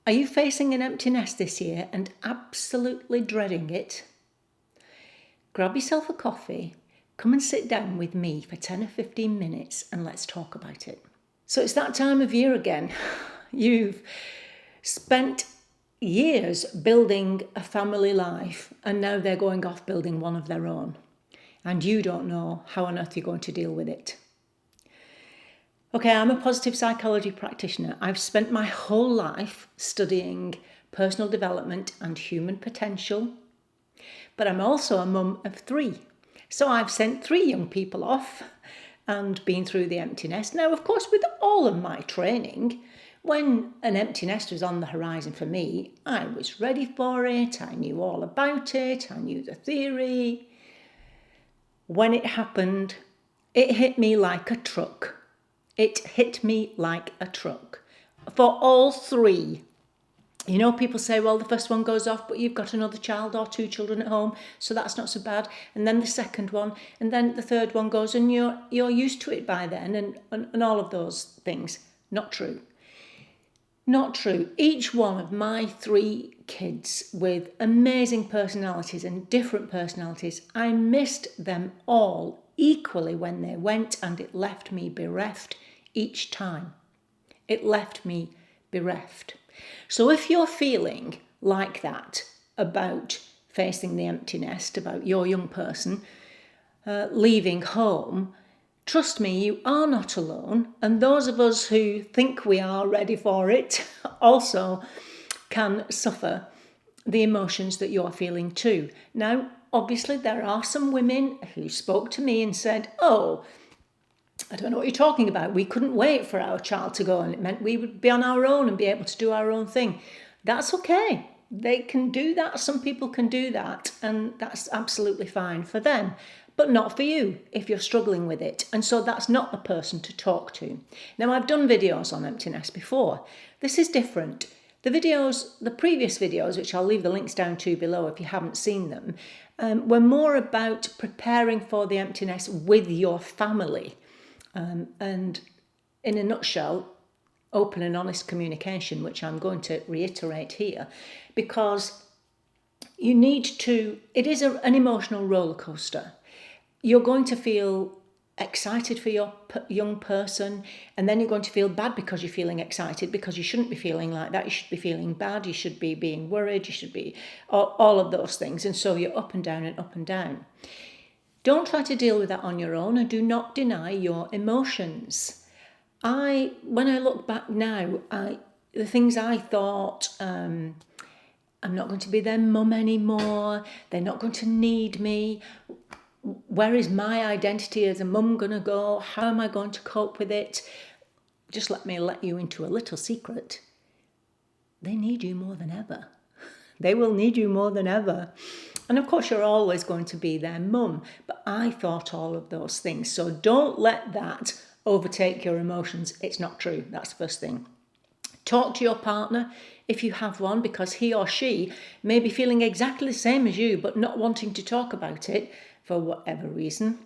Are you facing an empty nest this year and absolutely dreading it? Grab yourself a coffee, come and sit down with me for 10 or 15 minutes and let's talk about it. So it's that time of year again. You've spent years building a family life and now they're going off building one of their own. And you don't know how on earth you're going to deal with it. Okay, I'm a positive psychology practitioner. I've spent my whole life studying personal development and human potential, but I'm also a mum of 3. So I've sent 3 young people off and been through the empty nest. Now, of course, with all of my training, when an empty nest was on the horizon for me, I was ready for it. I knew all about it. I knew the theory. When it happened, it hit me like a truck. It hit me like a truck. For all 3. You know, people say, well, the first one goes off, but you've got another child or 2 children at home, so that's not so bad. And then the second one, and then the third one goes, and you're used to it by then, and all of those things. Not true. Not true. Each one of my 3 kids with amazing personalities and different personalities, I missed them all equally when they went, and it left me bereft each time. It left me bereft. So if you're feeling like that about facing the empty nest, about your young person leaving home, trust me, you are not alone. And those of us who think we are ready for it also can suffer the emotions that you're feeling too. Now, obviously, there are some women who spoke to me and said, oh, I don't know what you're talking about. We couldn't wait for our child to go and it meant we would be on our own and be able to do our own thing. That's okay. They can do that. Some people can do that and that's absolutely fine for them, but not for you if you're struggling with it. And so that's not the person to talk to. Now, I've done videos on empty nest before. This is different. The previous videos, which I'll leave the links down to below if you haven't seen them, were more about preparing for the empty nest with your family. And in a nutshell, open and honest communication, which I'm going to reiterate here, because you need to, it is an emotional roller coaster. You're going to feel excited for your young person, and then you're going to feel bad because you're feeling excited, because you shouldn't be feeling like that. You should be feeling bad. You should be being worried. You should be all of those things. And so you're up and down and up and down. Don't try to deal with that on your own, and do not deny your emotions. When I look back now, the things I thought, I'm not going to be their mum anymore, they're not going to need me, where is my identity as a mum going to go, how am I going to cope with it? Just let me let you into a little secret. They need you more than ever. They will need you more than ever. And of course, you're always going to be their mum. But I thought all of those things. So don't let that overtake your emotions. It's not true. That's the first thing. Talk to your partner if you have one, because he or she may be feeling exactly the same as you, but not wanting to talk about it for whatever reason.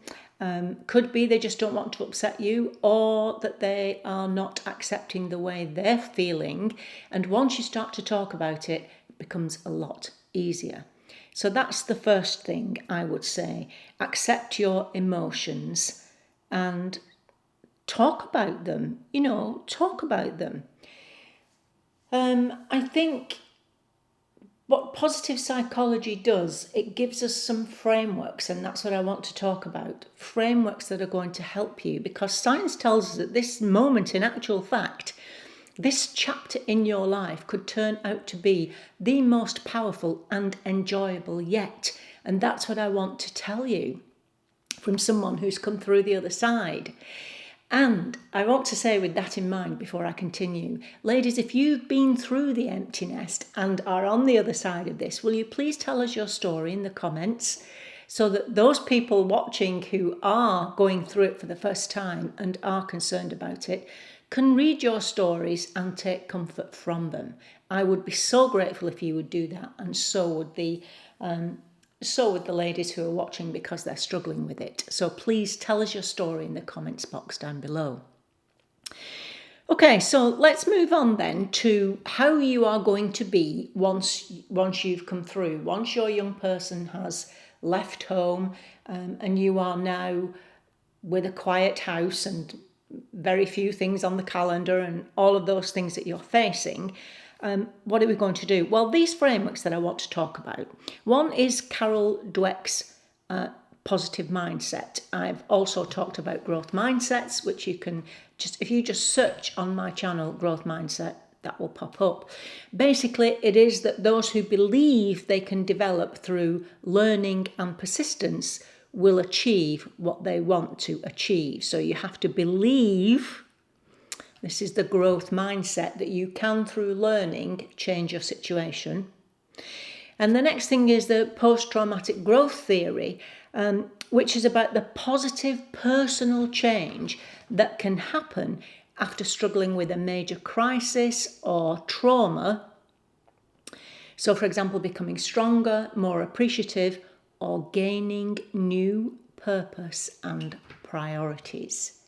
Could be they just don't want to upset you, or that they are not accepting the way they're feeling. And once you start to talk about it, it becomes a lot easier. So that's the first thing I would say. Accept your emotions and talk about them. Talk about them. I think what positive psychology does, it gives us some frameworks, and that's what I want to talk about. Frameworks that are going to help you, because science tells us at this moment, in actual fact, this chapter in your life could turn out to be the most powerful and enjoyable yet. And that's what I want to tell you from someone who's come through the other side. And I want to say, with that in mind, before I continue, ladies, if you've been through the empty nest and are on the other side of this, will you please tell us your story in the comments, so that those people watching who are going through it for the first time and are concerned about it can read your stories and take comfort from them. I would be so grateful if you would do that, and so would the ladies who are watching, because they're struggling with it. So please tell us your story in the comments box down below. Okay, so let's move on then to how you are going to be once you've come through, once your young person has left home, and you are now with a quiet house and very few things on the calendar and all of those things that you're facing. What are we going to do? Well, these frameworks that I want to talk about. One is Carol Dweck's positive mindset. I've also talked about growth mindsets, which you can if you just search on my channel, growth mindset, that will pop up. Basically, it is that those who believe they can develop through learning and persistence will achieve what they want to achieve. So you have to believe, this is the growth mindset, that you can, through learning, change your situation. And the next thing is the post-traumatic growth theory, which is about the positive personal change that can happen after struggling with a major crisis or trauma. So, for example, becoming stronger, more appreciative, or gaining new purpose and priorities.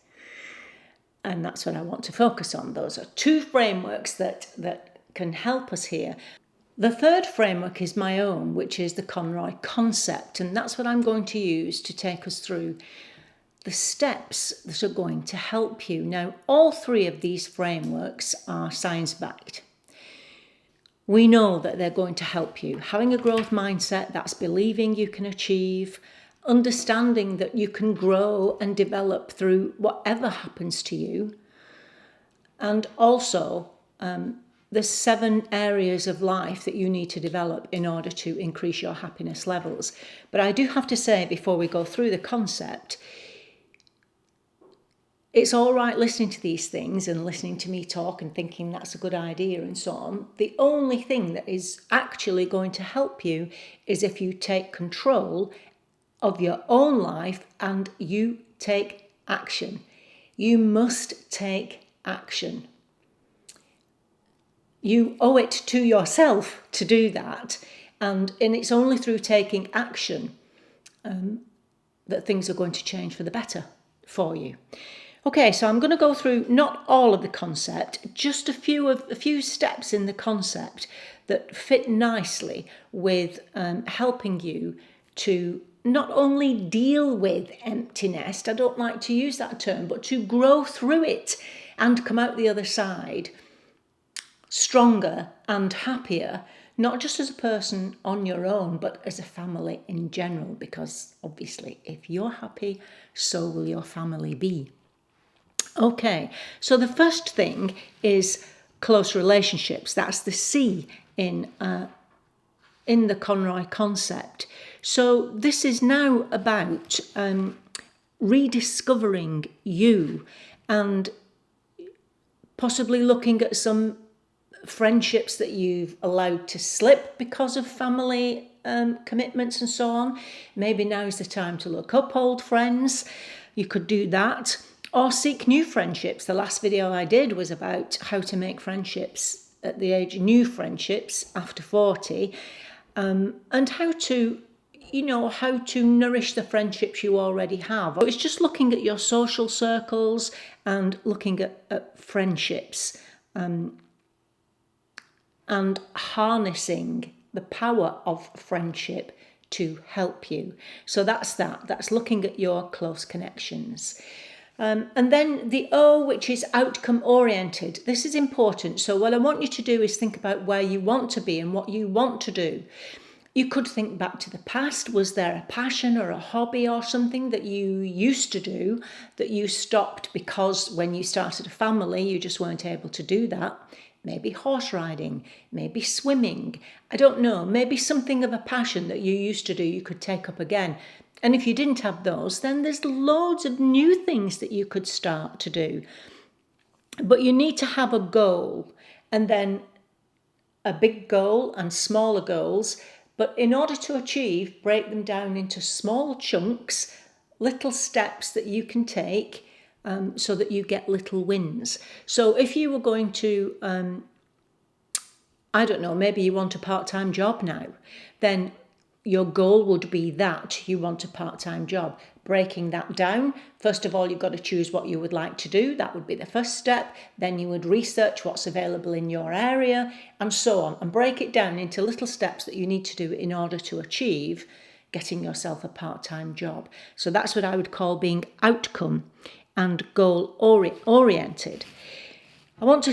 And that's what I want to focus on. Those are two frameworks that can help us here. The third framework is my own, which is the Conroy concept, and that's what I'm going to use to take us through the steps that are going to help you. Now, all three of these frameworks are science-backed. We know that they're going to help you. Having a growth mindset, that's believing you can achieve, understanding that you can grow and develop through whatever happens to you, and also the 7 areas of life that you need to develop in order to increase your happiness levels. But I do have to say, before we go through the concept, it's all right listening to these things and listening to me talk and thinking that's a good idea and so on. The only thing that is actually going to help you is if you take control of your own life and you take action. You must take action. You owe it to yourself to do that, and it's only through taking action that things are going to change for the better for you. Okay, so I'm going to go through not all of the concept, just a few steps in the concept that fit nicely with helping you to not only deal with empty nest, I don't like to use that term, but to grow through it and come out the other side stronger and happier, not just as a person on your own, but as a family in general, because obviously if you're happy, so will your family be. Okay, so the first thing is close relationships. That's the C in the Conroy concept. So this is now about rediscovering you and possibly looking at some friendships that you've allowed to slip because of family commitments and so on. Maybe now is the time to look up old friends. You could do that. Or seek new friendships. The last video I did was about how to make friendships at the age, new friendships after 40, and how to nourish the friendships you already have. It's just looking at your social circles and looking at friendships and harnessing the power of friendship to help you. So that's looking at your close connections. And then the O, which is outcome oriented. This is important. So what I want you to do is think about where you want to be and what you want to do. You could think back to the past. Was there a passion or a hobby or something that you used to do that you stopped because when you started a family, you just weren't able to do that? Maybe horse riding, maybe swimming. I don't know, maybe something of a passion that you used to do you could take up again. And if you didn't have those, then there's loads of new things that you could start to do. But you need to have a goal, and then a big goal and smaller goals. But in order to achieve, break them down into small chunks, little steps that you can take so that you get little wins. So if you were going to, I don't know, maybe you want a part-time job now, then your goal would be that you want a part-time job. Breaking that down, first of all, you've got to choose what you would like to do. That would be the first step. Then you would research what's available in your area and so on, and break it down into little steps that you need to do in order to achieve getting yourself a part-time job. So that's what I would call being outcome and goal oriented. I want to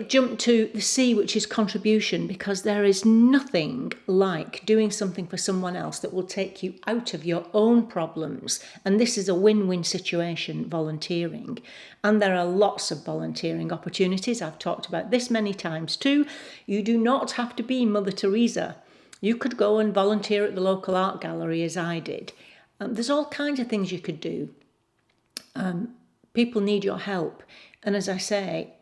jump to the C, which is contribution, because there is nothing like doing something for someone else that will take you out of your own problems. And this is a win-win situation, volunteering. And there are lots of volunteering opportunities. I've talked about this many times too. You do not have to be Mother Teresa. You could go and volunteer at the local art gallery, as I did. There's all kinds of things you could do. People need your help. And as I say,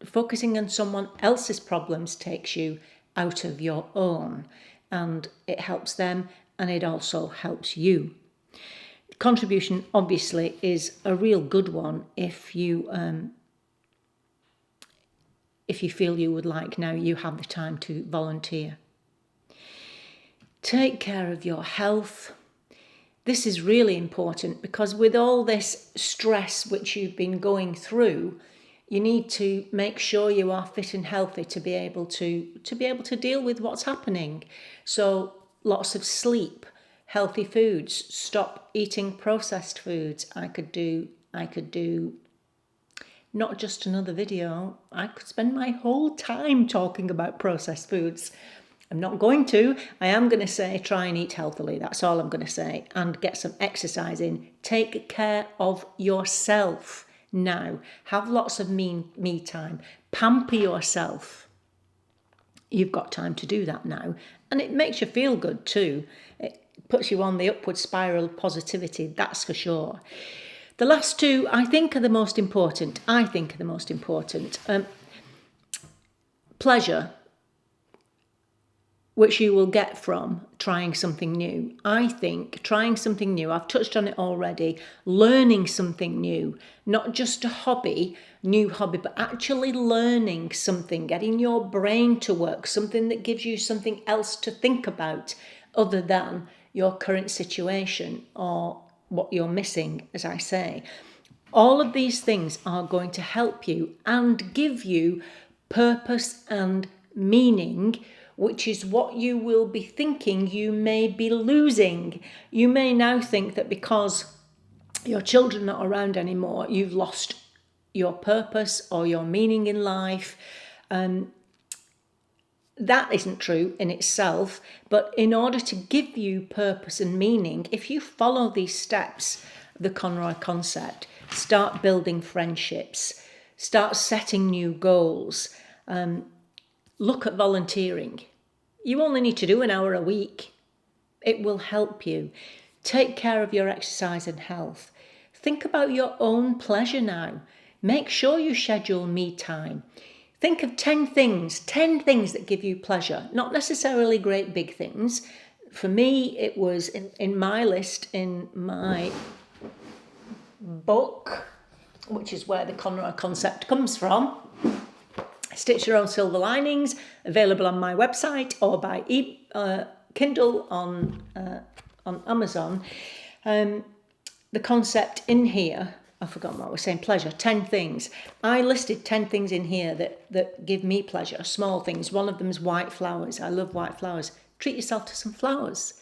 focusing on someone else's problems takes you out of your own, and it helps them and it also helps you. Contribution obviously is a real good one if you feel you would like, now you have the time to volunteer. Take care of your health. This is really important because with all this stress which you've been going through, you need to make sure you are fit and healthy to be able to deal with what's happening. So lots of sleep, healthy foods, stop eating processed foods. I could do not just another video. I could spend my whole time talking about processed foods. I'm not going to. I am going to say try and eat healthily. That's all I'm going to say. And get some exercise in. Take care of yourself now. Have lots of me time. Pamper yourself. You've got time to do that now. And it makes you feel good too. It puts you on the upward spiral of positivity, that's for sure. The last two, I think, are the most important. Pleasure, which you will get from trying something new. I think trying something new, I've touched on it already, learning something new, not just a new hobby, but actually learning something, getting your brain to work, something that gives you something else to think about other than your current situation or what you're missing, as I say. All of these things are going to help you and give you purpose and meaning, which is what you will be thinking you may be losing. You may now think that because your children are not around anymore, you've lost your purpose or your meaning in life. That isn't true in itself, but in order to give you purpose and meaning, if you follow these steps, the Conroy concept, start building friendships, start setting new goals, look at volunteering. You only need to do an hour a week. It will help you. Take care of your exercise and health. Think about your own pleasure now. Make sure you schedule me time. Think of 10 things that give you pleasure, not necessarily great big things. For me, it was in my list, in my book, which is where the Conroy concept comes from. Stitch Your Own Silver Linings, available on my website or by Kindle on Amazon. The concept in here, I've forgotten what I was saying, pleasure, 10 things. I listed 10 things in here that give me pleasure, small things. One of them is white flowers. I love white flowers. Treat yourself to some flowers.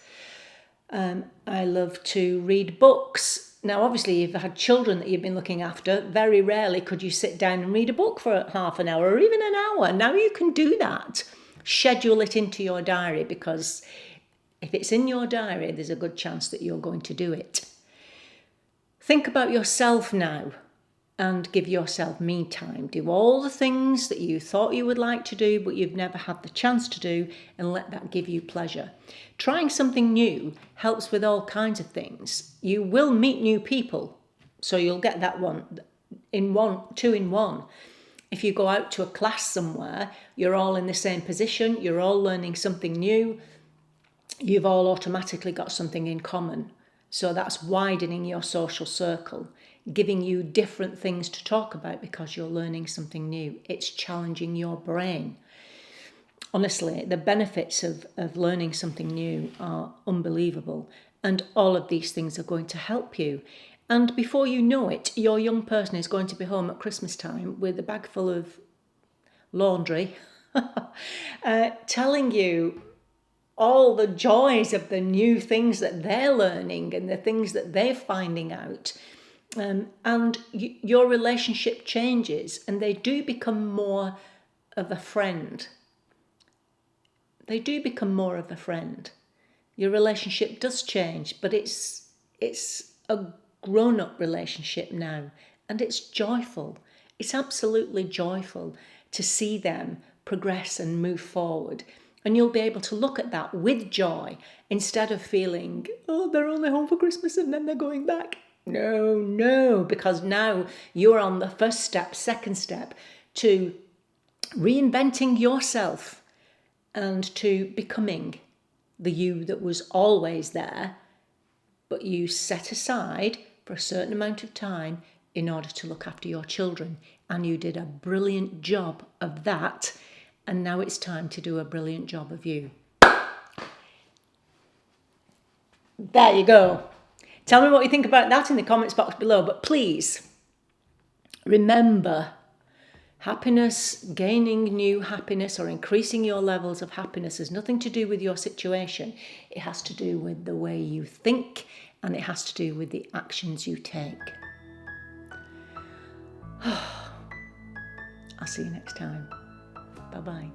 I love to read books. Now, obviously, you've had children that you've been looking after. Very rarely could you sit down and read a book for half an hour or even an hour. Now you can do that. Schedule it into your diary, because if it's in your diary, there's a good chance that you're going to do it. Think about yourself now and give yourself me time. Do all the things that you thought you would like to do, but you've never had the chance to do, and let that give you pleasure. Trying something new helps with all kinds of things. You will meet new people, so you'll get that two in one. If you go out to a class somewhere, you're all in the same position, you're all learning something new, you've all automatically got something in common. So that's widening your social circle, giving you different things to talk about because you're learning something new. It's challenging your brain. Honestly, the benefits of learning something new are unbelievable. And all of these things are going to help you. And before you know it, your young person is going to be home at Christmas time with a bag full of laundry, telling you all the joys of the new things that they're learning and the things that they're finding out. And your relationship changes, and they do become more of a friend. They do become more of a friend. Your relationship does change, but it's a grown-up relationship now, and it's joyful. It's absolutely joyful to see them progress and move forward. And you'll be able to look at that with joy instead of feeling, oh, they're only home for Christmas and then they're going back. No, because now you're on the first step, second step to reinventing yourself and to becoming the you that was always there, but you set aside for a certain amount of time in order to look after your children. And you did a brilliant job of that. And now it's time to do a brilliant job of you. There you go. Tell me what you think about that in the comments box below. But please remember, happiness, gaining new happiness or increasing your levels of happiness has nothing to do with your situation. It has to do with the way you think, and it has to do with the actions you take. I'll see you next time. Bye-bye.